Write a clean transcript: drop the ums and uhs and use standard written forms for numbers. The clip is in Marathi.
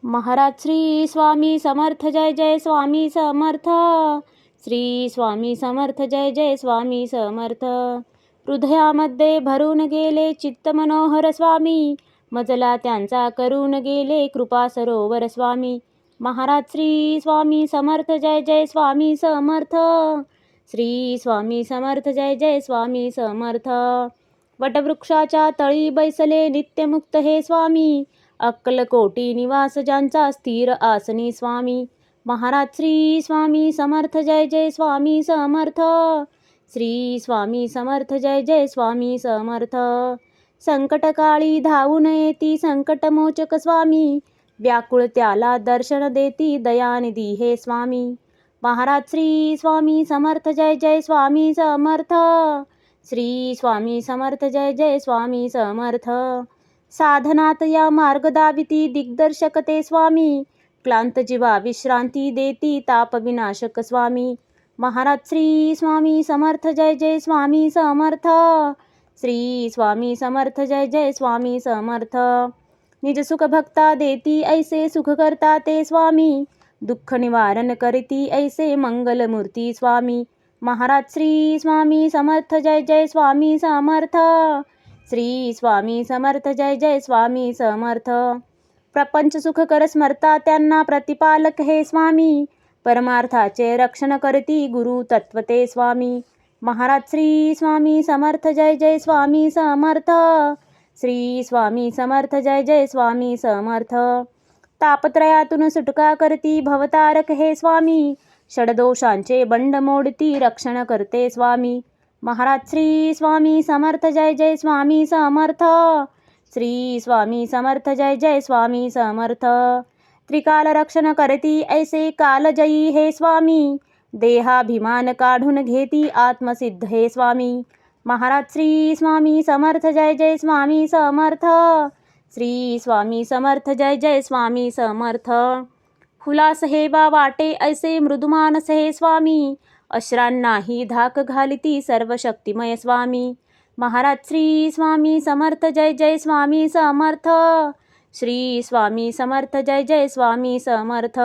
महाराज श्री स्वामी समर्थ जय जय स्वामी समर्थ. श्री स्वामी समर्थ जय जय स्वामी समर्थ. हृदयामध्ये भरून गेले चित्त मनोहर स्वामी, मजला त्यांचा करून गेले कृपा सरोवर स्वामी. महाराज श्री स्वामी समर्थ जय जय स्वामी समर्थ. श्री स्वामी समर्थ जय जय स्वामी समर्थ. वटवृक्षाच्या तळी बैसले नित्यमुक्त हे स्वामी, अक्कलकोटी निवास ज्यांचा स्थिर आसनी स्वामी. महाराज श्री स्वामी समर्थ जय जय स्वामी समर्थ. श्री स्वामी समर्थ जय जय स्वामी समर्थ. संकटकाळी धावून येती संकटमोचक स्वामी, व्याकुळ त्याला दर्शन देती दयानिधी हे स्वामी. महाराज श्री स्वामी समर्थ जय जय स्वामी समर्थ. श्री स्वामी समर्थ जय जय स्वामी समर्थ. साधनात या मार्ग दाविती दिग्दर्शक ते स्वामी, क्लांत जीवा विश्रांती देती ताप विनाशक स्वामी. महाराज श्री स्वामी समर्थ जय जय स्वामी समर्थ. श्री स्वामी समर्थ जय जय स्वामी समर्थ. निज सुख भक्ता देती ऐसे सुख करता ते स्वामी, दुःख निवारण करती ऐसे मंगलमूर्ती स्वामी. महाराज श्री स्वामी समर्थ जय जय स्वामी समर्थ. श्री स्वामी समर्थ जय जय स्वामी समर्थ. प्रपंच सुख कर स्मरता त्यांना प्रतिपालक हे स्वामी, परमार्थाचे रक्षण करती गुरु तत्वते स्वामी. महाराज श्री स्वामी समर्थ जय जय स्वामी समर्थ. श्री स्वामी समर्थ जय जय स्वामी समर्थ. तापत्रयातून सुटका करती भवतारक हे स्वामी, षडदोषांचे बंड मोडती रक्षण करते स्वामी. महाराज श्री स्वामी समर्थ जय जय स्वामी समर्थ. श्री स्वामी समर्थ जय जय स्वामी समर्थ. त्रिकाल रक्षण करती ऐसे कालजयी हे स्वामी, देहाभिमान काढून घेती आत्मसिद्ध हे स्वामी. महाराज श्री स्वामी समर्थ जय जय स्वामी समर्थ. श्री स्वामी समर्थ जय जय स्वामी समर्थ. हुलास हे बा वाटे ऐसे मृदुमानस हे स्वामी, अश्रांनाही धाक घालिती सर्व शक्तिमय स्वामी. महाराज श्री स्वामी समर्थ जय जय स्वामी समर्थ. श्री स्वामी समर्थ जय जय स्वामी समर्थ.